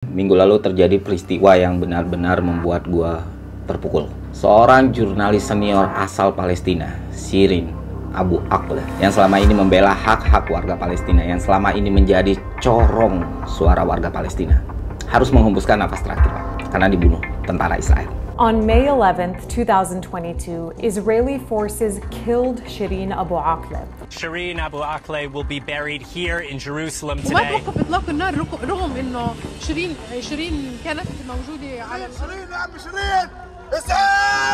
Minggu lalu terjadi peristiwa yang benar-benar membuat gua terpukul. Seorang jurnalis senior asal Palestina, Shirin Abu Akleh, yang selama ini membela hak-hak warga Palestina, yang selama ini menjadi corong suara warga Palestina, harus menghembuskan napas terakhir, Pak, karena dibunuh tentara Israel. On May 11th, 2022, Israeli forces killed Shirin Abu Akleh. Shirin Abu Akleh will be buried here in Jerusalem today. وما توقف إطلاق النار رغم إنه شيرين كانت موجودة على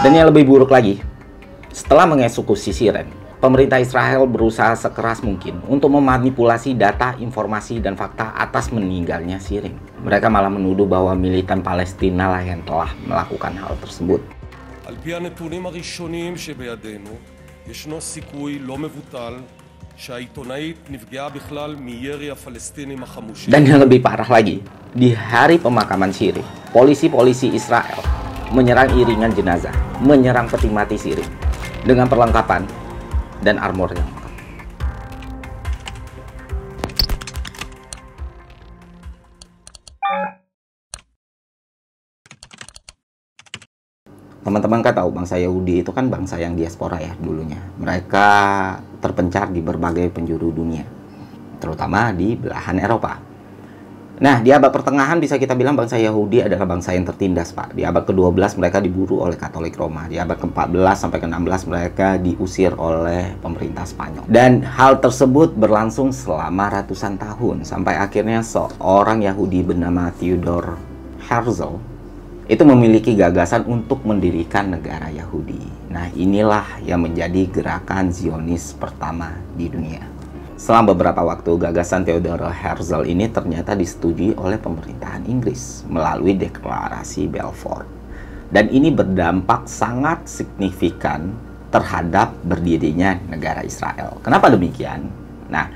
Dan yang lebih buruk lagi, setelah mengeksekusi Shirin, pemerintah Israel berusaha sekeras mungkin untuk memanipulasi data, informasi, dan fakta atas meninggalnya Shirin. Mereka malah menuduh bahwa militan Palestina lah yang telah melakukan hal tersebut. על פי הנתונים הראשונים שבידינו, ישנו סיכוי לא מבוטל שהעיתונאית נפגעה בכלל מירי הפלסטינים החמושים. Dan yang lebih parah lagi, di hari pemakaman Shirin, polisi-polisi Israel menyerang iringan jenazah, menyerang peti mati Shirin dengan perlengkapan dan armor yang lengkap. Teman-teman kan tahu bangsa Yahudi itu kan bangsa yang diaspora ya dulunya. Mereka terpencar di berbagai penjuru dunia, terutama di belahan Eropa. Nah, di abad pertengahan bisa kita bilang bangsa Yahudi adalah bangsa yang tertindas, Pak. Di abad ke-12 mereka diburu oleh Katolik Roma. Di abad ke-14 sampai ke-16 mereka diusir oleh pemerintah Spanyol. Dan hal tersebut berlangsung selama ratusan tahun. Sampai akhirnya seorang Yahudi bernama Theodor Herzl itu memiliki gagasan untuk mendirikan negara Yahudi. Nah, inilah yang menjadi gerakan Zionis pertama di dunia. Setelah beberapa waktu, gagasan Theodor Herzl ini ternyata disetujui oleh pemerintahan Inggris melalui deklarasi Balfour. Dan ini berdampak sangat signifikan terhadap berdirinya negara Israel. Kenapa demikian? Nah,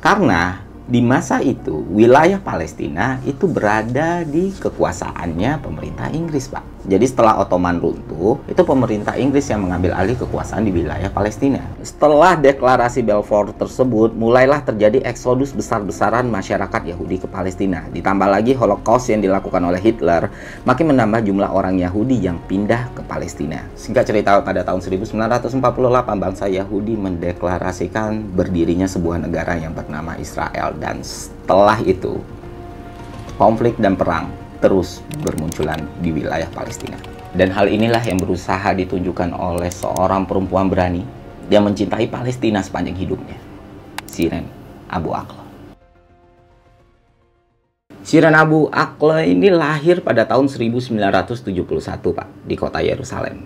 karena di masa itu wilayah Palestina itu berada di kekuasaannya pemerintah Inggris, Pak. Jadi setelah Ottoman runtuh, itu pemerintah Inggris yang mengambil alih kekuasaan di wilayah Palestina. Setelah deklarasi Balfour tersebut, mulailah terjadi eksodus besar-besaran masyarakat Yahudi ke Palestina. Ditambah lagi Holocaust yang dilakukan oleh Hitler, makin menambah jumlah orang Yahudi yang pindah ke Palestina. Singkat cerita, pada tahun 1948, bangsa Yahudi mendeklarasikan berdirinya sebuah negara yang bernama Israel. Dan setelah itu, konflik dan perang terus bermunculan di wilayah Palestina. Dan hal inilah yang berusaha ditunjukkan oleh seorang perempuan berani yang mencintai Palestina sepanjang hidupnya, Shirin Abu Akleh. Shirin Abu Akleh ini lahir pada tahun 1971, Pak, di kota Yerusalem.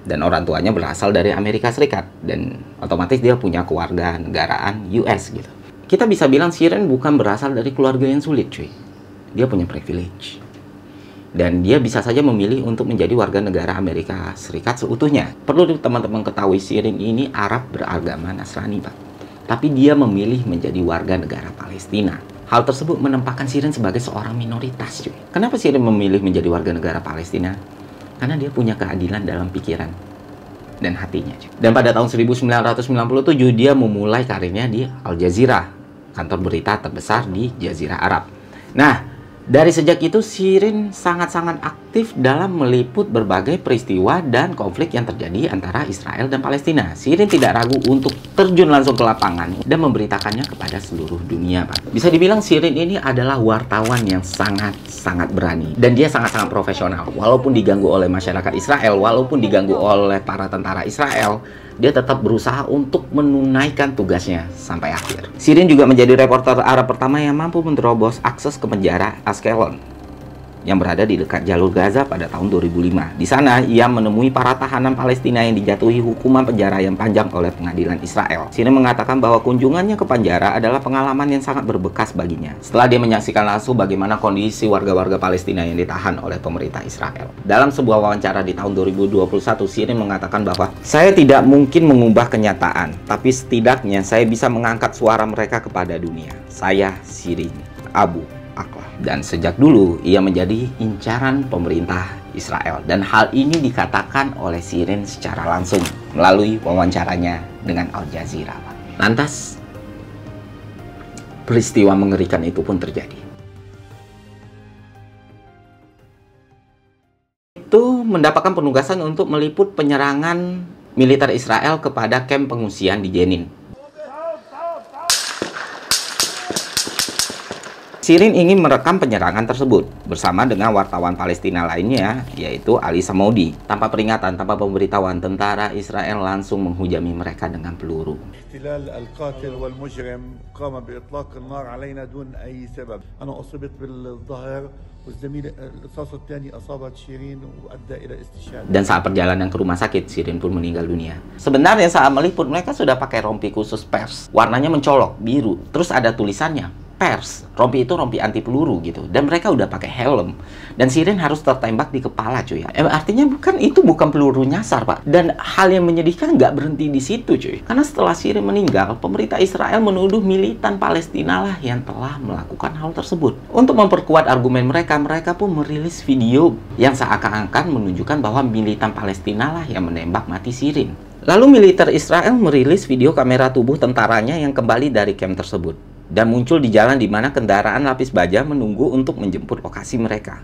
Dan orang tuanya berasal dari Amerika Serikat. Dan otomatis dia punya keluarga negaraan US gitu. Kita bisa bilang Shirin bukan berasal dari keluarga yang sulit, cuy. Dia punya privilege. Dan dia bisa saja memilih untuk menjadi warga negara Amerika Serikat seutuhnya. Perlu teman-teman ketahui, Shirin ini Arab beragama Nasrani, Pak. Tapi dia memilih menjadi warga negara Palestina. Hal tersebut menempatkan Shirin sebagai seorang minoritas, cuy. Kenapa Shirin memilih menjadi warga negara Palestina? Karena dia punya keadilan dalam pikiran dan hatinya, cuy. Dan pada tahun 1997 dia memulai karirnya di Al Jazeera, kantor berita terbesar di Jazirah Arab. Nah, dari sejak itu Shirin sangat-sangat aktif dalam meliput berbagai peristiwa dan konflik yang terjadi antara Israel dan Palestina. Shirin tidak ragu untuk terjun langsung ke lapangan dan memberitakannya kepada seluruh dunia, Pak. Bisa dibilang Shirin ini adalah wartawan yang sangat-sangat berani. Dan dia sangat-sangat profesional. Walaupun diganggu oleh masyarakat Israel, walaupun diganggu oleh para tentara Israel, dia tetap berusaha untuk menunaikan tugasnya sampai akhir. Shirin juga menjadi reporter Arab pertama yang mampu menerobos akses ke penjara Ashkelon yang berada di dekat jalur Gaza pada tahun 2005. Di sana, ia menemui para tahanan Palestina yang dijatuhi hukuman penjara yang panjang oleh pengadilan Israel. Shirin mengatakan bahwa kunjungannya ke penjara adalah pengalaman yang sangat berbekas baginya. Setelah dia menyaksikan langsung bagaimana kondisi warga-warga Palestina yang ditahan oleh pemerintah Israel. Dalam sebuah wawancara di tahun 2021, Shirin mengatakan bahwa saya tidak mungkin mengubah kenyataan, tapi setidaknya saya bisa mengangkat suara mereka kepada dunia. Saya Shirin Abu Akleh. Dan sejak dulu ia menjadi incaran pemerintah Israel. Dan hal ini dikatakan oleh Shirin secara langsung melalui wawancaranya dengan Al Jazeera. Lantas, peristiwa mengerikan itu pun terjadi. itu mendapatkan penugasan untuk meliput penyerangan militer Israel kepada kamp pengungsian di Jenin. Shirin ingin merekam penyerangan tersebut bersama dengan wartawan Palestina lainnya, yaitu Ali Samoudi. Tanpa peringatan, tanpa pemberitahuan, tentara Israel langsung menghujami mereka dengan peluru. احتلال القاتل والمجرم قام بإطلاق النار علينا دون أي سبب. أنا أصبت بالظهر والزميل الرصاص الثاني أصابت شيرين وأدى إلى استشهاد. Dan saat perjalanan ke rumah sakit, Shirin pun meninggal dunia. Sebenarnya saat meliput mereka sudah pakai rompi khusus pers. Warnanya mencolok, biru. Terus ada tulisannya pers. Rompi itu rompi anti peluru gitu. Dan mereka udah pakai helm. Dan Shirin harus tertembak di kepala cuy. Artinya itu bukan peluru nyasar pak. Dan hal yang menyedihkan nggak berhenti di situ cuy. Karena setelah Shirin meninggal, pemerintah Israel menuduh militan Palestina lah yang telah melakukan hal tersebut. Untuk memperkuat argumen mereka, mereka pun merilis video yang seakan-akan menunjukkan bahwa militan Palestina lah yang menembak mati Shirin. Lalu militer Israel merilis video kamera tubuh tentaranya yang kembali dari kamp tersebut. Dan muncul di jalan di mana kendaraan lapis baja menunggu untuk menjemput lokasi mereka.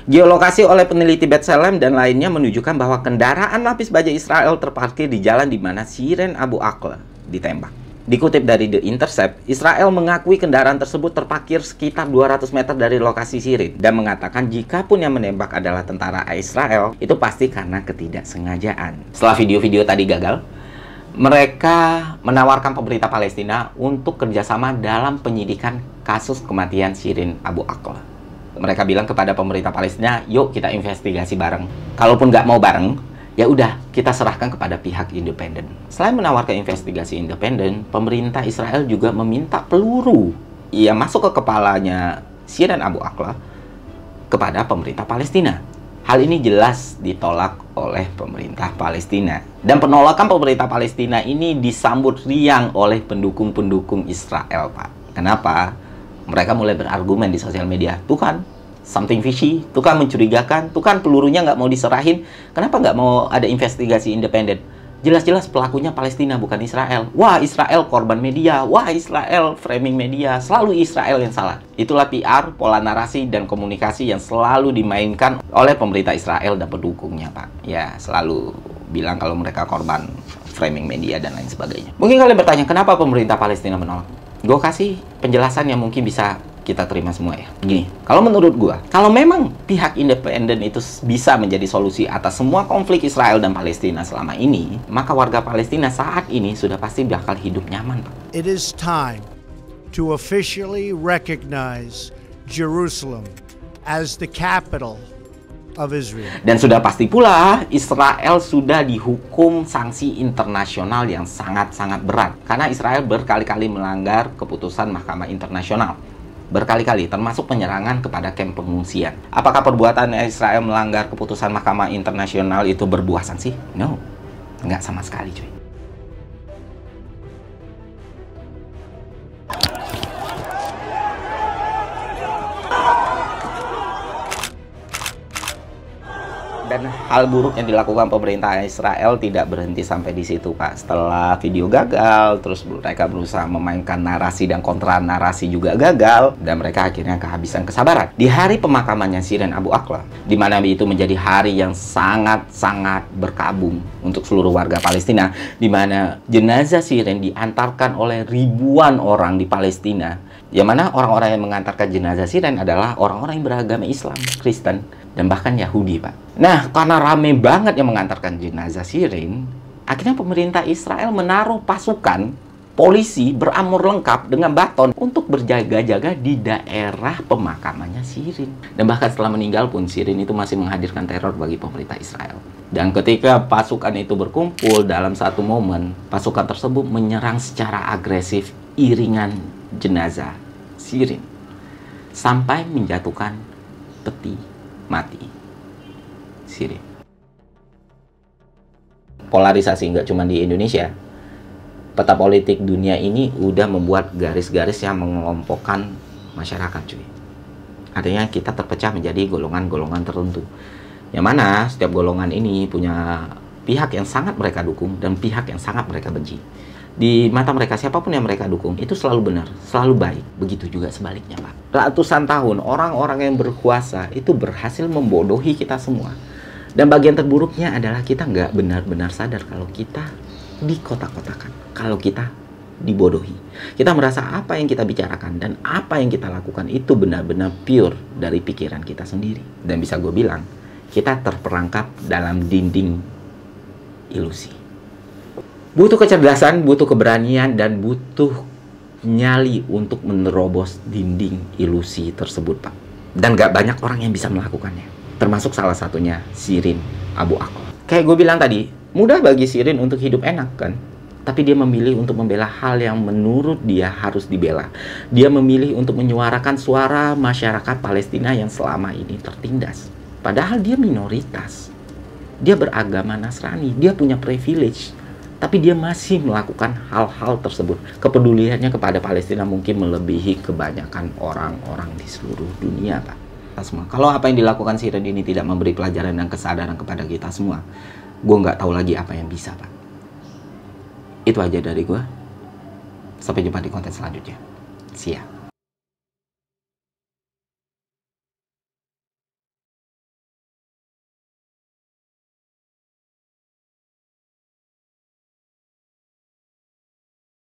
Geolokasi oleh peneliti B'Tselem dan lainnya menunjukkan bahwa kendaraan lapis baja Israel terparkir di jalan di mana Shirin Abu Akleh ditembak. Dikutip dari The Intercept, Israel mengakui kendaraan tersebut terparkir sekitar 200 meter dari lokasi Shirin dan mengatakan jika pun yang menembak adalah tentara Israel, itu pasti karena ketidaksengajaan. Setelah video-video tadi gagal, mereka menawarkan pemerintah Palestina untuk kerjasama dalam penyidikan kasus kematian Shirin Abu Akleh. Mereka bilang kepada pemerintah Palestina, yuk kita investigasi bareng. Kalaupun nggak mau bareng, ya udah kita serahkan kepada pihak independen. Selain menawarkan investigasi independen, pemerintah Israel juga meminta peluru yang masuk ke kepalanya Shirin Abu Akleh kepada pemerintah Palestina. Hal ini jelas ditolak oleh pemerintah Palestina. Dan penolakan pemerintah Palestina ini disambut riang oleh pendukung-pendukung Israel, Pak. Kenapa? Mereka mulai berargumen di sosial media. Tuh kan, something fishy. Tuh kan mencurigakan. Tuh kan pelurunya nggak mau diserahin. Kenapa nggak mau ada investigasi independen? Jelas-jelas pelakunya Palestina bukan Israel. Wah, Israel korban media. Wah, Israel framing media. Selalu Israel yang salah. Itulah PR, pola narasi, dan komunikasi yang selalu dimainkan oleh pemerintah Israel dan pendukungnya, Pak. Ya, selalu bilang kalau mereka korban framing media dan lain sebagainya. Mungkin kalian bertanya, kenapa pemerintah Palestina menolak? Gue kasih penjelasan yang mungkin bisa kita terima semua ya. Gini, kalau menurut gua, kalau memang pihak independen itu bisa menjadi solusi atas semua konflik Israel dan Palestina selama ini, maka warga Palestina saat ini sudah pasti bakal hidup nyaman, Pak. It is time to officially recognize Jerusalem as the capital of Israel. Dan sudah pasti pula Israel sudah dihukum sanksi internasional yang sangat-sangat berat karena Israel berkali-kali melanggar keputusan Mahkamah Internasional. Berkali-kali, termasuk penyerangan kepada kamp pengungsian. Apakah perbuatan Israel melanggar keputusan Mahkamah Internasional itu berbuah sanksi? No, nggak sama sekali, cuy. Dan hal buruk yang dilakukan pemerintah Israel tidak berhenti sampai di situ, Pak. Setelah video gagal, terus mereka berusaha memainkan narasi dan kontra narasi juga gagal, dan mereka akhirnya kehabisan kesabaran. Di hari pemakamannya Shirin Abu Akleh, di mana itu menjadi hari yang sangat-sangat berkabung untuk seluruh warga Palestina, di mana jenazah Shirin diantarkan oleh ribuan orang di Palestina, yang mana orang-orang yang mengantarkan jenazah Shirin adalah orang-orang yang beragama Islam, Kristen, dan bahkan Yahudi, Pak. Nah, karena rame banget yang mengantarkan jenazah Shirin, akhirnya pemerintah Israel menaruh pasukan polisi beramur lengkap dengan baton untuk berjaga-jaga di daerah pemakamannya Shirin. Dan bahkan setelah meninggal pun, Shirin itu masih menghadirkan teror bagi pemerintah Israel. Dan ketika pasukan itu berkumpul dalam satu momen, pasukan tersebut menyerang secara agresif iringan jenazah Shirin sampai menjatuhkan peti mati Shirin. Polarisasi nggak cuma di Indonesia, peta politik dunia ini udah membuat garis-garis yang mengelompokkan masyarakat, cuy. Artinya kita terpecah menjadi golongan-golongan tertentu, yang mana setiap golongan ini punya pihak yang sangat mereka dukung dan pihak yang sangat mereka benci. Di mata mereka, siapapun yang mereka dukung itu selalu benar, selalu baik. Begitu juga sebaliknya, Pak. Ratusan tahun orang-orang yang berkuasa itu berhasil membodohi kita semua. Dan bagian terburuknya adalah kita nggak benar-benar sadar kalau kita dikotak-kotakan, kalau kita dibodohi. Kita merasa apa yang kita bicarakan dan apa yang kita lakukan itu benar-benar pure dari pikiran kita sendiri. Dan bisa gue bilang, kita terperangkap dalam dinding ilusi. Butuh kecerdasan, butuh keberanian, dan butuh nyali untuk menerobos dinding ilusi tersebut, Pak. Dan gak banyak orang yang bisa melakukannya. Termasuk salah satunya Shirin Abu Akleh. Kayak gue bilang tadi, mudah bagi Shirin untuk hidup enak kan? Tapi dia memilih untuk membela hal yang menurut dia harus dibela. Dia memilih untuk menyuarakan suara masyarakat Palestina yang selama ini tertindas. Padahal dia minoritas. Dia beragama Nasrani, dia punya privilege. Tapi dia masih melakukan hal-hal tersebut. Kepeduliannya kepada Palestina mungkin melebihi kebanyakan orang-orang di seluruh dunia, Pak. Semua. Kalau apa yang dilakukan Shirin ini tidak memberi pelajaran dan kesadaran kepada kita semua, gue nggak tahu lagi apa yang bisa, Pak. Itu aja dari gue. Sampai jumpa di konten selanjutnya. See ya.